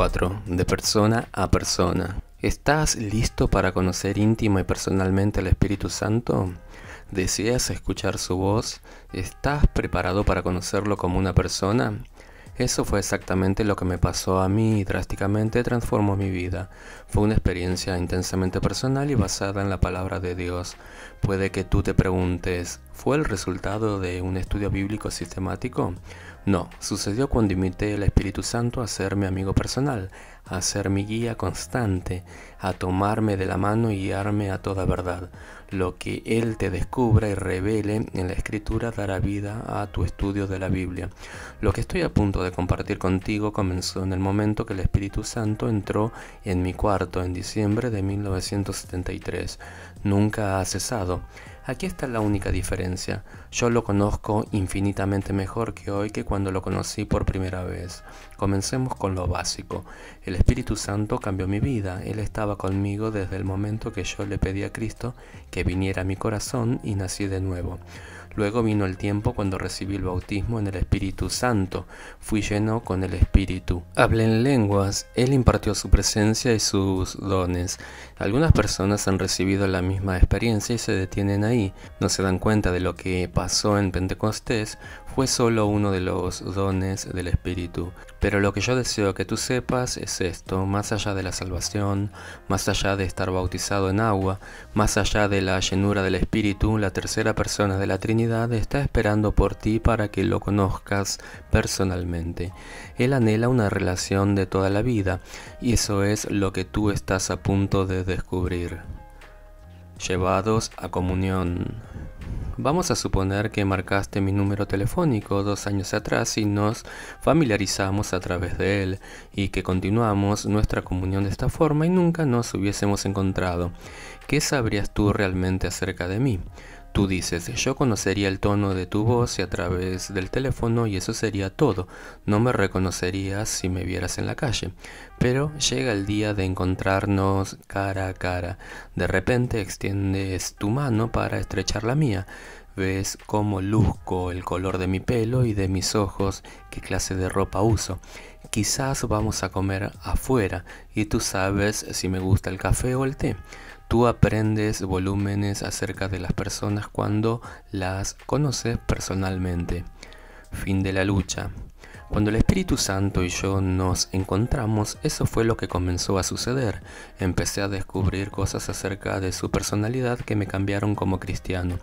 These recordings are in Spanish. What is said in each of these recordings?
4. De persona a persona. ¿Estás listo para conocer íntima y personalmente al Espíritu Santo? ¿Deseas escuchar su voz? ¿Estás preparado para conocerlo como una persona? Eso fue exactamente lo que me pasó a mí y drásticamente transformó mi vida. Fue una experiencia intensamente personal y basada en la palabra de Dios. Puede que tú te preguntes, ¿fue el resultado de un estudio bíblico sistemático? No, sucedió cuando invité al Espíritu Santo a ser mi amigo personal, a ser mi guía constante, a tomarme de la mano y guiarme a toda verdad. Lo que Él te descubra y revele en la Escritura dará vida a tu estudio de la Biblia. Lo que estoy a punto de compartir contigo comenzó en el momento que el Espíritu Santo entró en mi cuarto en diciembre de 1973. Nunca ha cesado. Aquí está la única diferencia. Yo lo conozco infinitamente mejor que hoy que cuando lo conocí por primera vez. Comencemos con lo básico. El Espíritu Santo cambió mi vida. Él estaba conmigo desde el momento que yo le pedí a Cristo que viniera a mi corazón y nací de nuevo. Luego vino el tiempo cuando recibí el bautismo en el Espíritu Santo. Fui lleno con el Espíritu. Hablé en lenguas. Él impartió su presencia y sus dones. Algunas personas han recibido la misma experiencia y se detienen ahí. No se dan cuenta de lo que pasó en Pentecostés. Fue solo uno de los dones del Espíritu. Pero lo que yo deseo que tú sepas es esto: más allá de la salvación, más allá de estar bautizado en agua, más allá de la llenura del Espíritu, la tercera persona de la Trinidad está esperando por ti para que lo conozcas personalmente. Él anhela una relación de toda la vida, y eso es lo que tú estás a punto de descubrir. Llevados a comunión. Vamos a suponer que marcaste mi número telefónico 2 años atrás y nos familiarizamos a través de él y que continuamos nuestra comunión de esta forma y nunca nos hubiésemos encontrado. ¿Qué sabrías tú realmente acerca de mí? Tú dices, yo conocería el tono de tu voz y a través del teléfono y eso sería todo. No me reconocerías si me vieras en la calle. Pero llega el día de encontrarnos cara a cara. De repente extiendes tu mano para estrechar la mía. Ves cómo luzco el color de mi pelo y de mis ojos, qué clase de ropa uso. Quizás vamos a comer afuera y tú sabes si me gusta el café o el té. Tú aprendes volúmenes acerca de las personas cuando las conoces personalmente. Fin de la lucha. Cuando el Espíritu Santo y yo nos encontramos, eso fue lo que comenzó a suceder. Empecé a descubrir cosas acerca de su personalidad que me cambiaron como cristiano.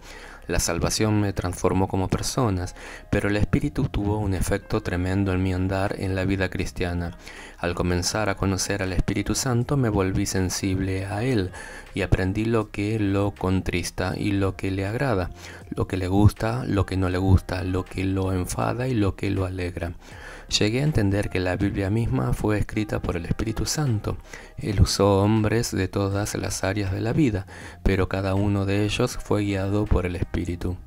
La salvación me transformó como personas, pero el Espíritu tuvo un efecto tremendo en mi andar en la vida cristiana. Al comenzar a conocer al Espíritu Santo me volví sensible a Él y aprendí lo que lo contrista y lo que le agrada, lo que le gusta, lo que no le gusta, lo que lo enfada y lo que lo alegra. Llegué a entender que la Biblia misma fue escrita por el Espíritu Santo. Él usó hombres de todas las áreas de la vida, pero cada uno de ellos fue guiado por el Espíritu.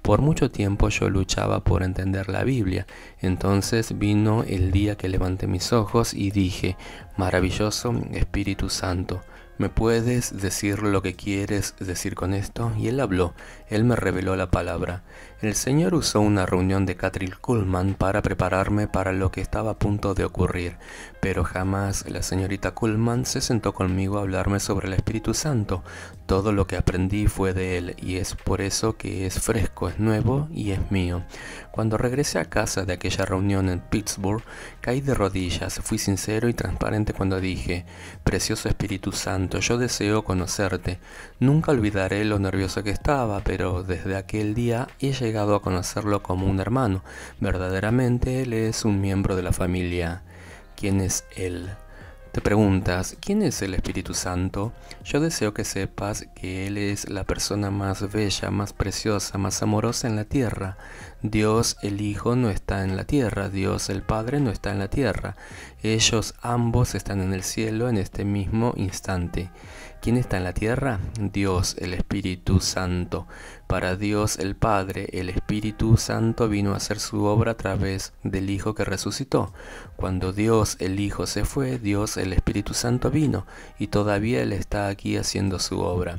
Por mucho tiempo yo luchaba por entender la Biblia. Entonces vino el día que levanté mis ojos y dije, maravilloso Espíritu Santo, ¿me puedes decir lo que quieres decir con esto? Y él habló, él me reveló la palabra. El Señor usó una reunión de Kathryn Kuhlman para prepararme para lo que estaba a punto de ocurrir, pero jamás la señorita Kuhlman se sentó conmigo a hablarme sobre el Espíritu Santo. Todo lo que aprendí fue de él y es por eso que es fresco, es nuevo y es mío. Cuando regresé a casa de aquella reunión en Pittsburgh, caí de rodillas, fui sincero y transparente cuando dije, precioso Espíritu Santo, yo deseo conocerte. Nunca olvidaré lo nervioso que estaba, pero desde aquel día he llegado a conocerlo como un hermano. Verdaderamente él es un miembro de la familia. ¿Quién es él? Te preguntas, ¿quién es el Espíritu Santo? Yo deseo que sepas que Él es la persona más bella, más preciosa, más amorosa en la tierra. Dios el Hijo no está en la tierra, Dios el Padre no está en la tierra. Ellos ambos están en el cielo en este mismo instante. ¿Quién está en la tierra? Dios, el Espíritu Santo. Para Dios el Padre, el Espíritu Santo vino a hacer su obra a través del Hijo que resucitó. Cuando Dios el Hijo se fue, Dios el Espíritu Santo vino y todavía Él está aquí haciendo su obra.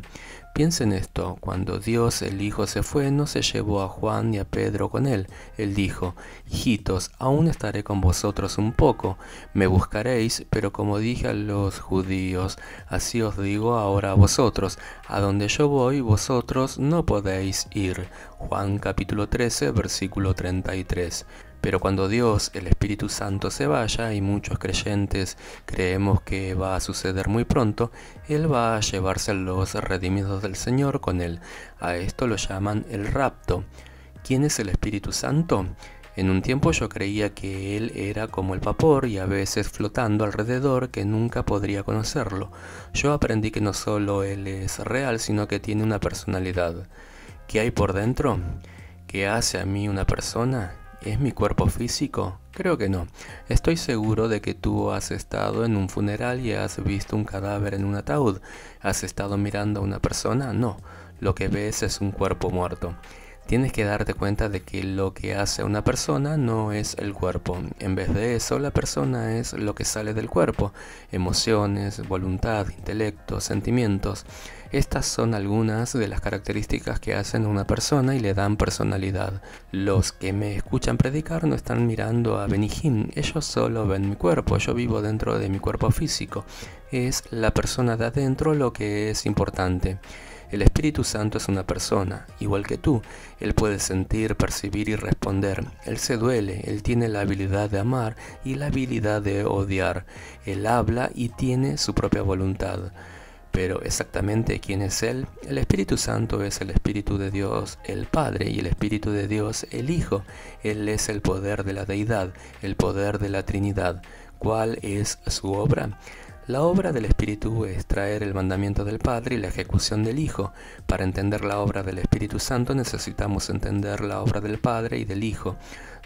Piensa en esto, cuando Dios el Hijo se fue, no se llevó a Juan ni a Pedro con él. Él dijo: hijitos, aún estaré con vosotros un poco, me buscaréis, pero como dije a los judíos, así os digo ahora a vosotros, a donde yo voy, vosotros no podéis ir. Juan capítulo 13, versículo 33. Pero cuando Dios, el Espíritu Santo, se vaya, y muchos creyentes creemos que va a suceder muy pronto, Él va a llevarse a los redimidos del Señor con Él. A esto lo llaman el rapto. ¿Quién es el Espíritu Santo? En un tiempo yo creía que Él era como el vapor y a veces flotando alrededor, que nunca podría conocerlo. Yo aprendí que no solo Él es real, sino que tiene una personalidad. ¿Qué hay por dentro? ¿Qué hace a mí una persona? ¿Es mi cuerpo físico? Creo que no. Estoy seguro de que tú has estado en un funeral y has visto un cadáver en un ataúd. ¿Has estado mirando a una persona? No. Lo que ves es un cuerpo muerto. Tienes que darte cuenta de que lo que hace a una persona no es el cuerpo. En vez de eso, la persona es lo que sale del cuerpo: emociones, voluntad, intelecto, sentimientos. Estas son algunas de las características que hacen a una persona y le dan personalidad. Los que me escuchan predicar no están mirando a Benny Hinn, ellos solo ven mi cuerpo. Yo vivo dentro de mi cuerpo físico. Es la persona de adentro lo que es importante. El Espíritu Santo es una persona, igual que tú. Él puede sentir, percibir y responder. Él se duele, Él tiene la habilidad de amar y la habilidad de odiar. Él habla y tiene su propia voluntad. Pero exactamente ¿quién es Él? El Espíritu Santo es el Espíritu de Dios el Padre y el Espíritu de Dios el Hijo. Él es el poder de la Deidad, el poder de la Trinidad. ¿Cuál es su obra? La obra del Espíritu es traer el mandamiento del Padre y la ejecución del Hijo. Para entender la obra del Espíritu Santo necesitamos entender la obra del Padre y del Hijo.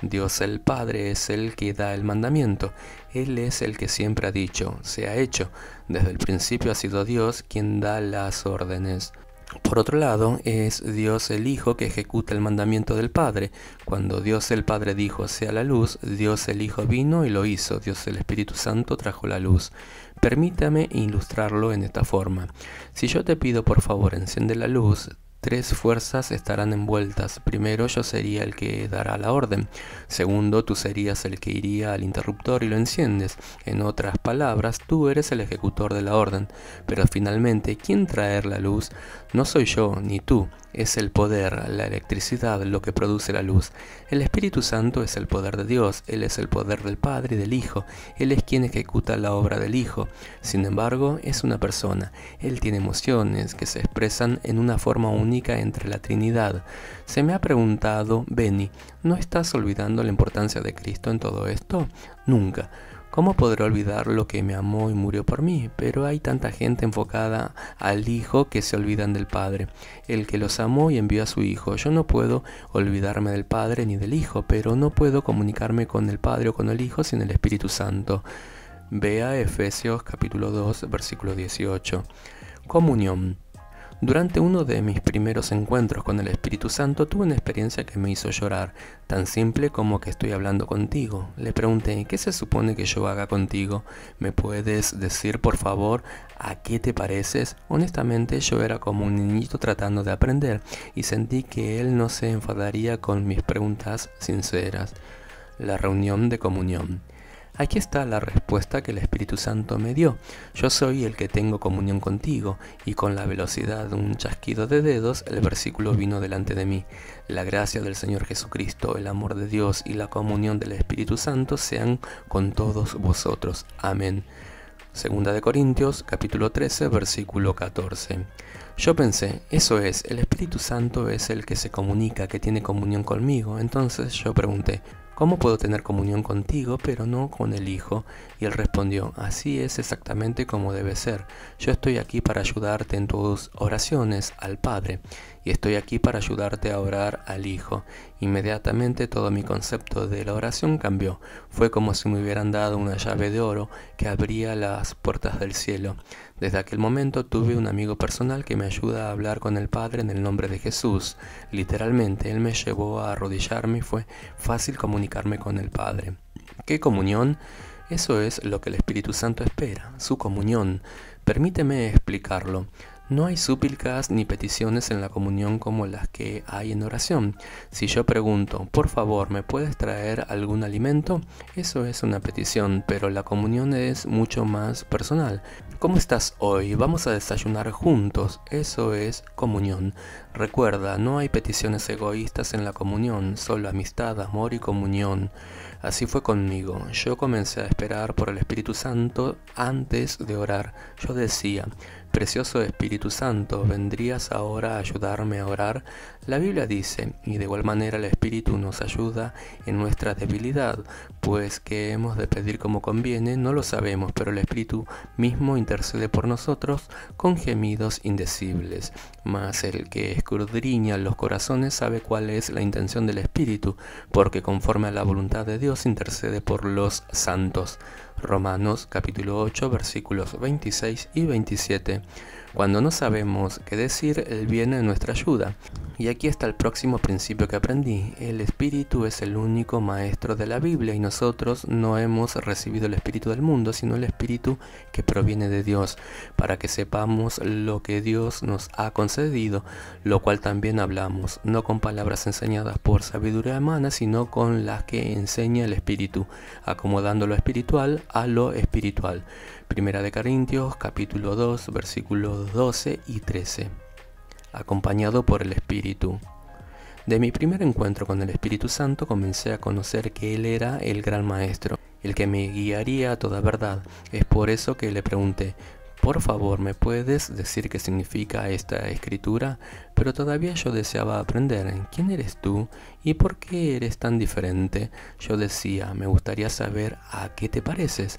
Dios el Padre es el que da el mandamiento. Él es el que siempre ha dicho: se ha hecho. Desde el principio ha sido Dios quien da las órdenes. Por otro lado, es Dios el Hijo que ejecuta el mandamiento del Padre. Cuando Dios el Padre dijo: sea la luz, Dios el Hijo vino y lo hizo. Dios el Espíritu Santo trajo la luz. Permítame ilustrarlo en esta forma. Si yo te pido por favor enciende la luz, tres fuerzas estarán envueltas. Primero, yo sería el que dará la orden. Segundo, tú serías el que iría al interruptor y lo enciendes. En otras palabras, tú eres el ejecutor de la orden. Pero finalmente, ¿quién traer la luz? No soy yo ni tú. Es el poder, la electricidad, lo que produce la luz. El Espíritu Santo es el poder de Dios. Él es el poder del Padre y del Hijo. Él es quien ejecuta la obra del Hijo. Sin embargo, es una persona. Él tiene emociones que se expresan en una forma única entre la Trinidad. Se me ha preguntado: Benny, ¿no estás olvidando la importancia de Cristo en todo esto? Nunca. ¿Cómo podré olvidar lo que me amó y murió por mí? Pero hay tanta gente enfocada al Hijo que se olvidan del Padre, el que los amó y envió a su Hijo. Yo no puedo olvidarme del Padre ni del Hijo, pero no puedo comunicarme con el Padre o con el Hijo sin el Espíritu Santo. Vea Efesios capítulo 2, versículo 18. Comunión. Durante uno de mis primeros encuentros con el Espíritu Santo tuve una experiencia que me hizo llorar, tan simple como que estoy hablando contigo. Le pregunté: ¿qué se supone que yo haga contigo? ¿Me puedes decir por favor a qué te pareces? Honestamente yo era como un niñito tratando de aprender y sentí que él no se enfadaría con mis preguntas sinceras. La reunión de comunión. Aquí está la respuesta que el Espíritu Santo me dio. Yo soy el que tengo comunión contigo, y con la velocidad de un chasquido de dedos, el versículo vino delante de mí. La gracia del Señor Jesucristo, el amor de Dios y la comunión del Espíritu Santo sean con todos vosotros. Amén. Segunda de Corintios, capítulo 13, versículo 14. Yo pensé: eso es, el Espíritu Santo es el que se comunica, que tiene comunión conmigo. Entonces yo pregunté: ¿cómo puedo tener comunión contigo, pero no con el Hijo? Y él respondió: así es exactamente como debe ser. Yo estoy aquí para ayudarte en tus oraciones al Padre, y estoy aquí para ayudarte a orar al Hijo. Inmediatamente todo mi concepto de la oración cambió. Fue como si me hubieran dado una llave de oro que abría las puertas del cielo. Desde aquel momento tuve un amigo personal que me ayuda a hablar con el Padre en el nombre de Jesús. Literalmente, él me llevó a arrodillarme y fue fácil comunicarme con el Padre. ¿Qué comunión? Eso es lo que el Espíritu Santo espera, su comunión. Permíteme explicarlo. No hay súplicas ni peticiones en la comunión como las que hay en oración. Si yo pregunto, por favor, ¿me puedes traer algún alimento? Eso es una petición, pero la comunión es mucho más personal. ¿Cómo estás hoy? Vamos a desayunar juntos. Eso es comunión. Recuerda, no hay peticiones egoístas en la comunión, solo amistad, amor y comunión. Así fue conmigo. Yo comencé a esperar por el Espíritu Santo antes de orar. Yo decía, precioso Espíritu Santo, ¿vendrías ahora a ayudarme a orar? La Biblia dice, y de igual manera el Espíritu nos ayuda en nuestra debilidad, pues que hemos de pedir como conviene, no lo sabemos, pero el Espíritu mismo intercede por nosotros con gemidos indecibles. Mas el que escudriña los corazones sabe cuál es la intención del Espíritu, porque conforme a la voluntad de Dios intercede por los santos. Romanos capítulo 8 versículos 26 y 27. Cuando no sabemos qué decir, Él viene en nuestra ayuda. Y aquí está el próximo principio que aprendí. El Espíritu es el único maestro de la Biblia y nosotros no hemos recibido el Espíritu del mundo, sino el Espíritu que proviene de Dios, para que sepamos lo que Dios nos ha concedido, lo cual también hablamos, no con palabras enseñadas por sabiduría humana, sino con las que enseña el Espíritu, acomodando lo espiritual a lo espiritual. Primera de Corintios, capítulo 2, versículos 12 y 13. Acompañado por el Espíritu. De mi primer encuentro con el Espíritu Santo comencé a conocer que Él era el gran Maestro, el que me guiaría a toda verdad. Es por eso que le pregunté, por favor, ¿me puedes decir qué significa esta escritura? Pero todavía yo deseaba aprender. ¿Quién eres tú? ¿Y por qué eres tan diferente? Yo decía, me gustaría saber a qué te pareces.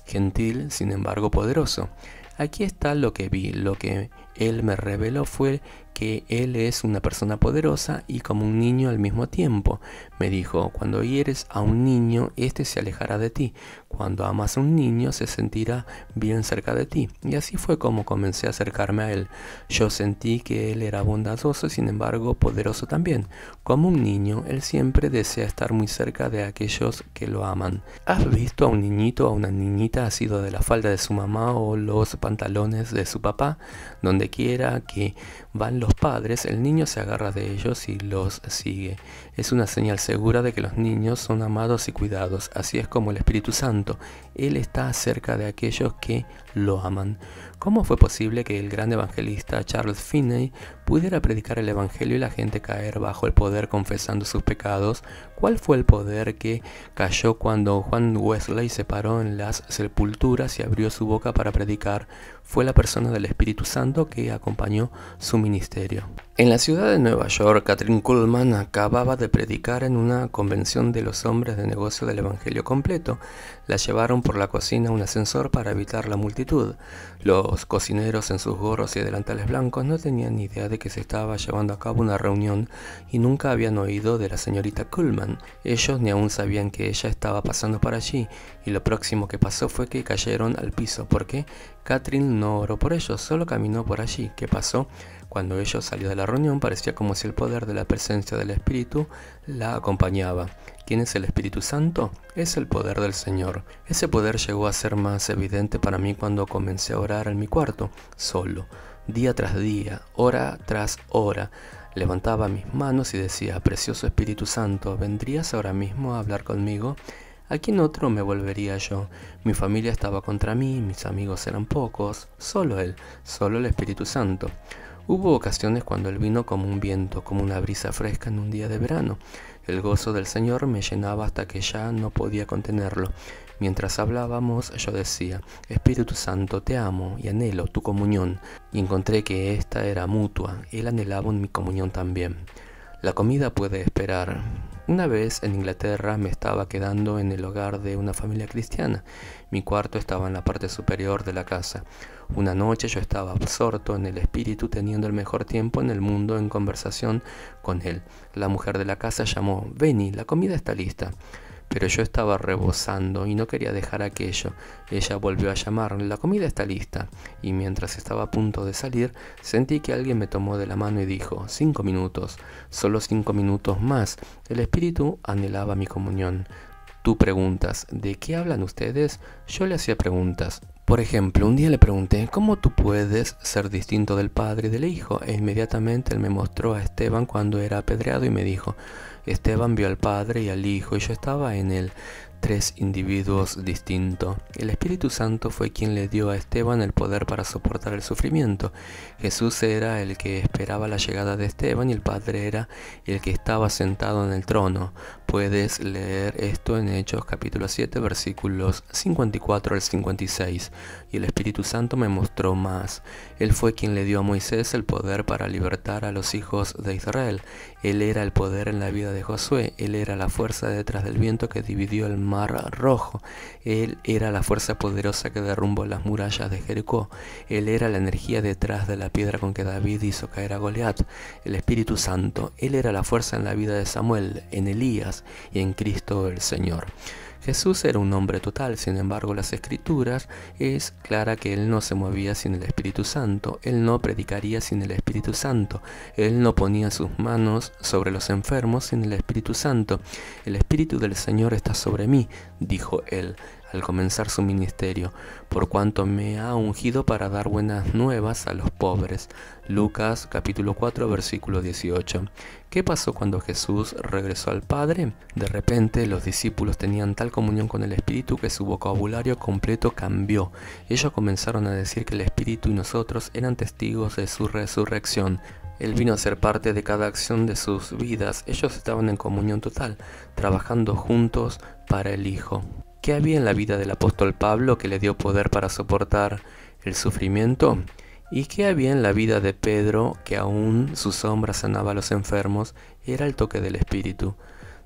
Gentil, sin embargo poderoso. Aquí está lo que vi, lo que Él me reveló fue que Él es una persona poderosa y como un niño al mismo tiempo. Me dijo, cuando hieres a un niño, éste se alejará de ti. Cuando amas a un niño, se sentirá bien cerca de ti. Y así fue como comencé a acercarme a Él. Yo sentí que Él era bondadoso, sin embargo poderoso también. Como un niño, Él siempre desea estar muy cerca de aquellos que lo aman. ¿Has visto a un niñito o a una niñita asido de la falda de su mamá o los pantalones de su papá? Donde quiera que van los padres, el niño se agarra de ellos y los sigue. Es una señal segura de que los niños son amados y cuidados. Así es como el Espíritu Santo. Él está cerca de aquellos que lo aman. ¿Cómo fue posible que el gran evangelista Charles Finney pudiera predicar el evangelio y la gente caer bajo el poder confesando sus pecados? ¿Cuál fue el poder que cayó cuando Juan Wesley se paró en las sepulturas y abrió su boca para predicar? Fue la persona del Espíritu Santo que acompañó su ministerio. En la ciudad de Nueva York, Kathryn Kuhlman acababa de predicar en una convención de los hombres de negocio del Evangelio completo. La llevaron por la cocina a un ascensor para evitar la multitud. Los cocineros en sus gorros y delantales blancos no tenían ni idea de que se estaba llevando a cabo una reunión y nunca habían oído de la señorita Kuhlman. Ellos ni aún sabían que ella estaba pasando por allí y lo próximo que pasó fue que cayeron al piso. ¿Por qué? Kathryn no oró por ellos, solo caminó por allí. ¿Qué pasó? Cuando ellos salió de la reunión parecía como si el poder de la presencia del Espíritu la acompañaba. ¿Quién es el Espíritu Santo? Es el poder del Señor. Ese poder llegó a ser más evidente para mí cuando comencé a orar en mi cuarto, solo, día tras día, hora tras hora. Levantaba mis manos y decía, precioso Espíritu Santo, ¿vendrías ahora mismo a hablar conmigo? ¿A quién otro me volvería yo? Mi familia estaba contra mí, mis amigos eran pocos, solo Él, solo el Espíritu Santo. Hubo ocasiones cuando Él vino como un viento, como una brisa fresca en un día de verano. El gozo del Señor me llenaba hasta que ya no podía contenerlo. Mientras hablábamos, yo decía, Espíritu Santo, te amo y anhelo tu comunión. Y encontré que esta era mutua. Él anhelaba mi comunión también. La comida puede esperar. Una vez en Inglaterra me estaba quedando en el hogar de una familia cristiana. Mi cuarto estaba en la parte superior de la casa. Una noche yo estaba absorto en el espíritu, teniendo el mejor tiempo en el mundo en conversación con él. La mujer de la casa llamó, Benny, la comida está lista. Pero yo estaba rebosando y no quería dejar aquello. Ella volvió a llamar, la comida está lista. Y mientras estaba a punto de salir, sentí que alguien me tomó de la mano y dijo, 5 minutos, solo 5 minutos más. El espíritu anhelaba mi comunión. Tú preguntas, ¿de qué hablan ustedes? Yo le hacía preguntas. Por ejemplo, un día le pregunté, ¿cómo tú puedes ser distinto del Padre y del Hijo? E inmediatamente él me mostró a Esteban cuando era apedreado y me dijo, Esteban vio al Padre y al Hijo y yo estaba en él. Tres individuos distintos. El Espíritu Santo fue quien le dio a Esteban el poder para soportar el sufrimiento. Jesús era el que esperaba la llegada de Esteban y el Padre era el que estaba sentado en el trono. Puedes leer esto en Hechos capítulo 7 versículos 54 al 56. Y el Espíritu Santo me mostró más. Él fue quien le dio a Moisés el poder para libertar a los hijos de Israel. Él era el poder en la vida de Josué. Él era la fuerza detrás del viento que dividió el mar rojo. Él era la fuerza poderosa que derrumbó las murallas de Jericó. Él era la energía detrás de la piedra con que David hizo caer a Goliat. El Espíritu Santo. Él era la fuerza en la vida de Samuel, en Elías y en Cristo el Señor. Jesús era un hombre total, sin embargo las Escrituras es clara que Él no se movía sin el Espíritu Santo, Él no predicaría sin el Espíritu Santo, Él no ponía sus manos sobre los enfermos sin el Espíritu Santo. El Espíritu del Señor está sobre mí, dijo Él al comenzar su ministerio, por cuanto me ha ungido para dar buenas nuevas a los pobres. Lucas capítulo 4 versículo 18. ¿Qué pasó cuando Jesús regresó al Padre? De repente los discípulos tenían tal comunión con el Espíritu que su vocabulario completo cambió. Ellos comenzaron a decir que el Espíritu y nosotros eran testigos de su resurrección. Él vino a ser parte de cada acción de sus vidas. Ellos estaban en comunión total, trabajando juntos para el Hijo. ¿Qué había en la vida del apóstol Pablo que le dio poder para soportar el sufrimiento? ¿Y qué había en la vida de Pedro que aún su sombra sanaba a los enfermos? Era el toque del Espíritu.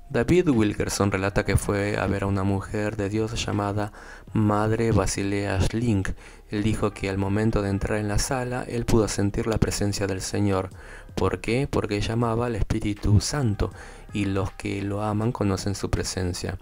David Wilkerson relata que fue a ver a una mujer de Dios llamada Madre Basilea Schlink. Él dijo que al momento de entrar en la sala, él pudo sentir la presencia del Señor. ¿Por qué? Porque llamaba al Espíritu Santo, y los que lo aman conocen su presencia.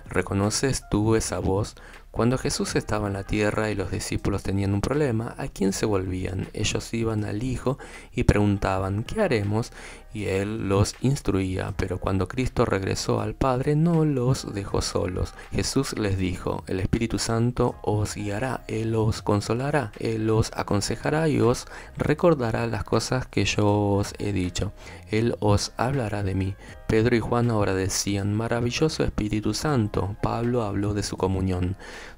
¿Reconoces tú esa voz? Cuando Jesús estaba en la tierra y los discípulos tenían un problema, ¿a quién se volvían? Ellos iban al Hijo y preguntaban, ¿qué haremos? Y Él los instruía, pero cuando Cristo regresó al Padre no los dejó solos. Jesús les dijo, el Espíritu Santo os guiará, Él os consolará, Él os aconsejará y os recordará las cosas que yo os he dicho. Él os hablará de mí. Pedro y Juan ahora decían, maravilloso Espíritu Santo. Pablo habló de su comunión.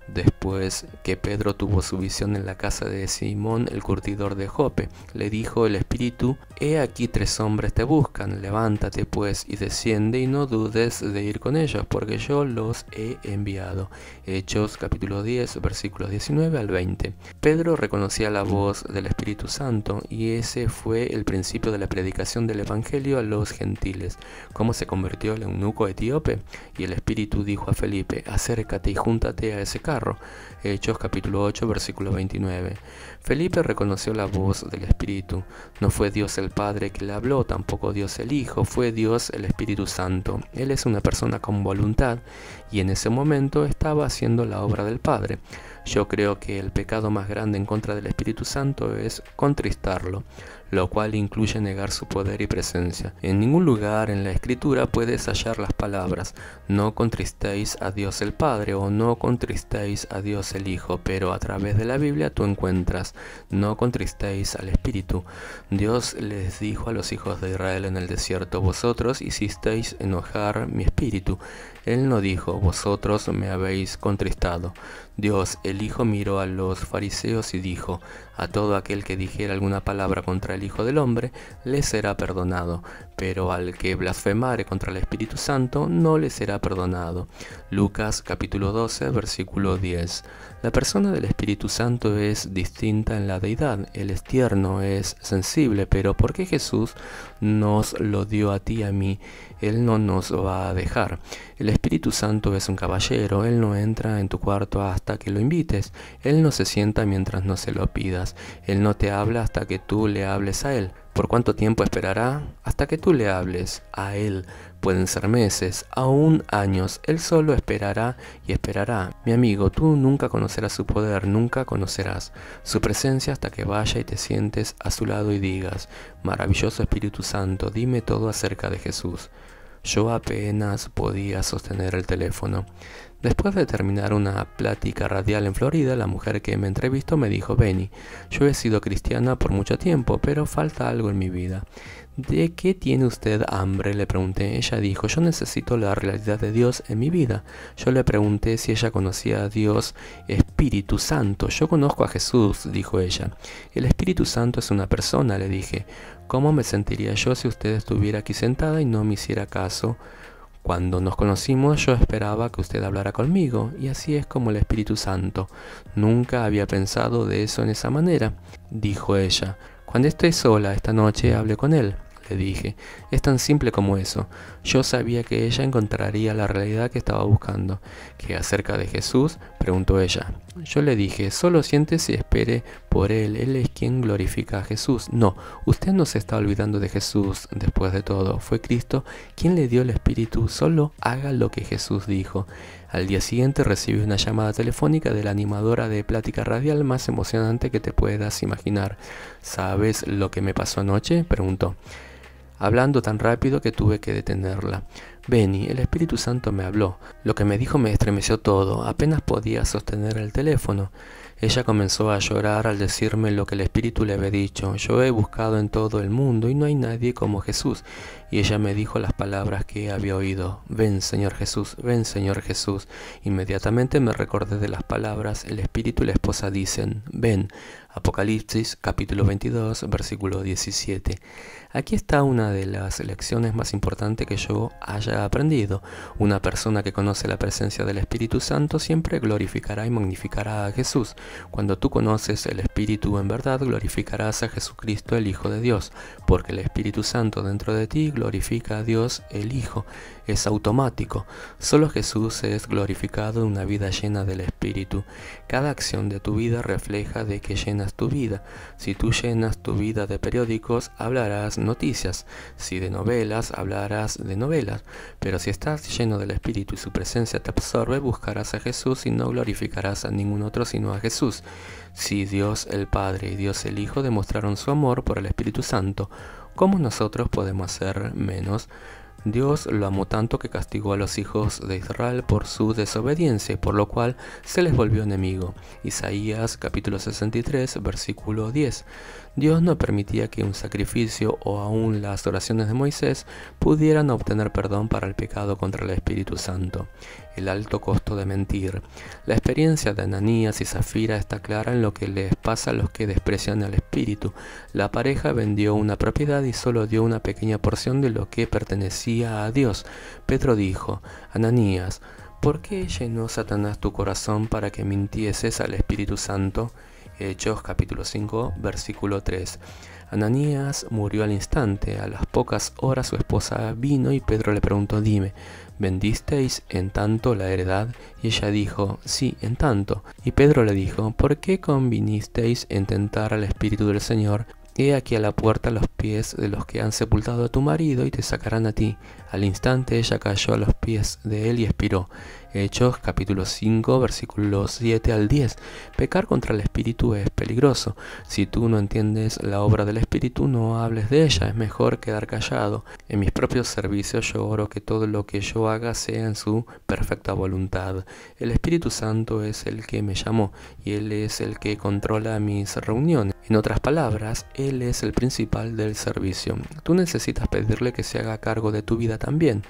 Después que Pedro tuvo su visión en la casa de Simón, el curtidor de Jope, le dijo el Espíritu, he aquí 3 hombres te buscan, levántate pues y desciende y no dudes de ir con ellos, porque yo los he enviado. Hechos capítulo 10, versículos 19 al 20. Pedro reconocía la voz del Espíritu Santo y ese fue el principio de la predicación del Evangelio a los gentiles. ¿Cómo se convirtió el eunuco etíope? Y el Espíritu dijo a Felipe, acércate y júntate a ese carro. Hechos capítulo 8 versículo 29. Felipe reconoció la voz del Espíritu. No fue Dios el Padre que le habló, tampoco Dios el Hijo, fue Dios el Espíritu Santo. Él es una persona con voluntad y en ese momento estaba haciendo la obra del Padre. Yo creo que el pecado más grande en contra del Espíritu Santo es contristarlo, lo cual incluye negar su poder y presencia. En ningún lugar en la Escritura puedes hallar las palabras, no contristéis a Dios el Padre o no contristéis a Dios el Hijo, pero a través de la Biblia tú encuentras, no contristéis al Espíritu. Dios les dijo a los hijos de Israel en el desierto, vosotros hicisteis enojar mi espíritu. Él no dijo, vosotros me habéis contristado. Dios, el Hijo, miró a los fariseos y dijo, a todo aquel que dijera alguna palabra contra el Hijo del Hombre, le será perdonado, pero al que blasfemare contra el Espíritu Santo, no le será perdonado. Lucas capítulo 12, versículo 10. La persona del Espíritu Santo es distinta en la deidad. Él es tierno, es sensible, pero ¿por qué Jesús nos lo dio a ti y a mí? Él no nos va a dejar. El Espíritu Santo es un caballero. Él no entra en tu cuarto hasta que lo invites. Él no se sienta mientras no se lo pidas. Él no te habla hasta que tú le hables a Él. ¿Por cuánto tiempo esperará? Hasta que tú le hables a Él. Pueden ser meses, aún años. Él solo esperará y esperará. Mi amigo, tú nunca conocerás su poder, nunca conocerás su presencia hasta que vaya y te sientes a su lado y digas, maravilloso Espíritu Santo, dime todo acerca de Jesús. Yo apenas podía sostener el teléfono. Después de terminar una plática radial en Florida, la mujer que me entrevistó me dijo: Benny, yo he sido cristiana por mucho tiempo, pero falta algo en mi vida. ¿De qué tiene usted hambre?, le pregunté. Ella dijo: yo necesito la realidad de Dios en mi vida. Yo le pregunté si ella conocía a Dios Espíritu Santo. Yo conozco a Jesús, dijo ella. El Espíritu Santo es una persona, le dije. ¿Cómo me sentiría yo si usted estuviera aquí sentada y no me hiciera caso? Cuando nos conocimos yo esperaba que usted hablara conmigo, y así es como el Espíritu Santo. Nunca había pensado de eso en esa manera, dijo ella. Cuando esté sola esta noche, hable con él, le dije. Es tan simple como eso. Yo sabía que ella encontraría la realidad que estaba buscando. ¿Qué acerca de Jesús?, preguntó ella. Yo le dije: solo siéntese y espere por él. Él es quien glorifica a Jesús. No, usted no se está olvidando de Jesús. Después de todo, fue Cristo quien le dio el Espíritu. Solo haga lo que Jesús dijo. Al día siguiente recibí una llamada telefónica de la animadora de plática radial más emocionante que te puedas imaginar. ¿Sabes lo que me pasó anoche?, preguntó, hablando tan rápido que tuve que detenerla. Benny, el Espíritu Santo me habló. Lo que me dijo me estremeció todo. Apenas podía sostener el teléfono. Ella comenzó a llorar al decirme lo que el Espíritu le había dicho. Yo he buscado en todo el mundo y no hay nadie como Jesús. Y ella me dijo las palabras que había oído. Ven, Señor Jesús, ven, Señor Jesús. Inmediatamente me recordé de las palabras. El Espíritu y la esposa dicen: ven. Apocalipsis capítulo 22, versículo 17. Aquí está una de las lecciones más importantes que yo haya aprendido. Una persona que conoce la presencia del Espíritu Santo siempre glorificará y magnificará a Jesús. Cuando tú conoces el Espíritu en verdad, glorificarás a Jesucristo, el Hijo de Dios, porque el Espíritu Santo dentro de ti glorifica a Dios, el Hijo. Es automático. Solo Jesús es glorificado en una vida llena del Espíritu. Cada acción de tu vida refleja de que llenas tu vida. Si tú llenas tu vida de periódicos, hablarás noticias. Si de novelas, hablarás de novelas. Pero si estás lleno del Espíritu y su presencia te absorbe, buscarás a Jesús y no glorificarás a ningún otro sino a Jesús. Si Dios el Padre y Dios el Hijo demostraron su amor por el Espíritu Santo, ¿cómo nosotros podemos hacer menos? Dios lo amó tanto que castigó a los hijos de Israel por su desobediencia, por lo cual se les volvió enemigo. Isaías capítulo 63, versículo 10. Dios no permitía que un sacrificio o aún las oraciones de Moisés pudieran obtener perdón para el pecado contra el Espíritu Santo. El alto costo de mentir. La experiencia de Ananías y Zafira está clara en lo que les pasa a los que desprecian al Espíritu. La pareja vendió una propiedad y solo dio una pequeña porción de lo que pertenecía a Dios. Pedro dijo: Ananías, ¿por qué llenó Satanás tu corazón para que mintieses al Espíritu Santo? Hechos capítulo 5, versículo 3. Ananías murió al instante. A las pocas horas su esposa vino y Pedro le preguntó: dime, ¿vendisteis en tanto la heredad? Y ella dijo: sí, en tanto. Y Pedro le dijo: ¿por qué convinisteis en tentar al Espíritu del Señor? He aquí a la puerta los pies de los que han sepultado a tu marido y te sacarán a ti. Al instante ella cayó a los pies de él y expiró. Hechos capítulo 5 versículos 7 al 10. Pecar contra el Espíritu es peligroso. Si tú no entiendes la obra del Espíritu, no hables de ella. Es mejor quedar callado. En mis propios servicios yo oro que todo lo que yo haga sea en su perfecta voluntad. El Espíritu Santo es el que me llamó y Él es el que controla mis reuniones. En otras palabras, Él es el principal del servicio. Tú necesitas pedirle que se haga cargo de tu vida también.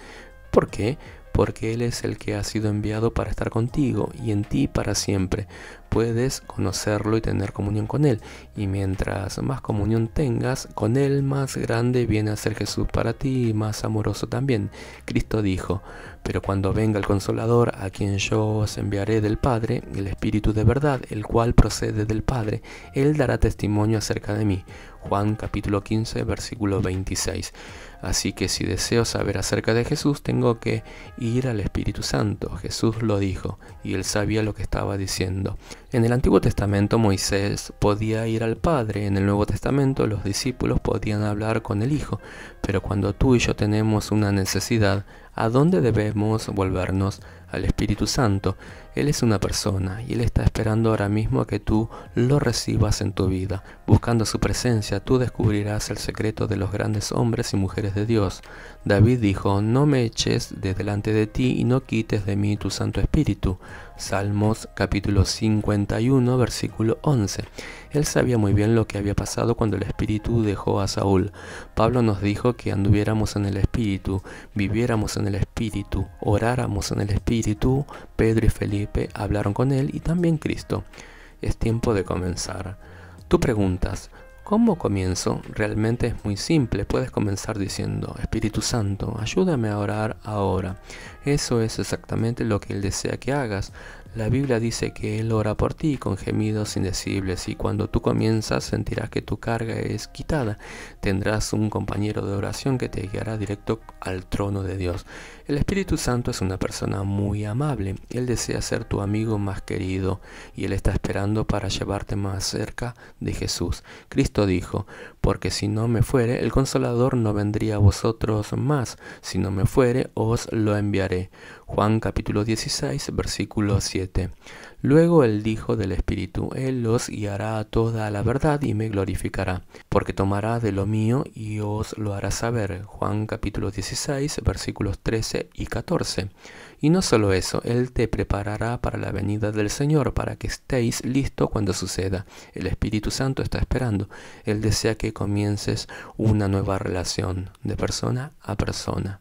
¿Por qué? Porque Él es el que ha sido enviado para estar contigo y en ti para siempre. Puedes conocerlo y tener comunión con Él. Y mientras más comunión tengas con Él, más grande viene a ser Jesús para ti y más amoroso también. Cristo dijo: pero cuando venga el Consolador, a quien yo os enviaré del Padre, el Espíritu de verdad, el cual procede del Padre, Él dará testimonio acerca de mí. Juan capítulo 15, versículo 26. Así que si deseo saber acerca de Jesús, tengo que ir al Espíritu Santo. Jesús lo dijo, y Él sabía lo que estaba diciendo. En el Antiguo Testamento Moisés podía ir al Padre, en el Nuevo Testamento los discípulos podían hablar con el Hijo, pero cuando tú y yo tenemos una necesidad, ¿A dónde debemos volvernos? Al Espíritu Santo. Él es una persona y Él está esperando ahora mismo a que tú lo recibas en tu vida. Buscando su presencia, tú descubrirás el secreto de los grandes hombres y mujeres de Dios. David dijo, no me eches de delante de ti y no quites de mí tu Santo Espíritu. Salmos capítulo 51, versículo 11. Él sabía muy bien lo que había pasado cuando el Espíritu dejó a Saúl. Pablo nos dijo que anduviéramos en el Espíritu, viviéramos en el Espíritu, oráramos en el Espíritu. Pedro y Felipe hablaron con él y también Cristo. Es tiempo de comenzar. Tú preguntas, ¿cómo comienzo? Realmente es muy simple. Puedes comenzar diciendo, Espíritu Santo, ayúdame a orar ahora. Eso es exactamente lo que Él desea que hagas. La Biblia dice que Él ora por ti con gemidos indecibles y cuando tú comienzas sentirás que tu carga es quitada. Tendrás un compañero de oración que te guiará directo al trono de Dios. El Espíritu Santo es una persona muy amable. Él desea ser tu amigo más querido y Él está esperando para llevarte más cerca de Jesús. Cristo dijo, porque si no me fuere, el Consolador no vendría a vosotros más. Si no me fuere, os lo enviaré. Juan capítulo 16, versículo 7. Luego Él dijo del Espíritu, Él los guiará a toda la verdad y me glorificará, porque tomará de lo mío y os lo hará saber. Juan capítulo 16, versículos 13 y 14. Y no solo eso, Él te preparará para la venida del Señor, para que estéis listos cuando suceda. El Espíritu Santo está esperando. Él desea que comiences una nueva relación de persona a persona.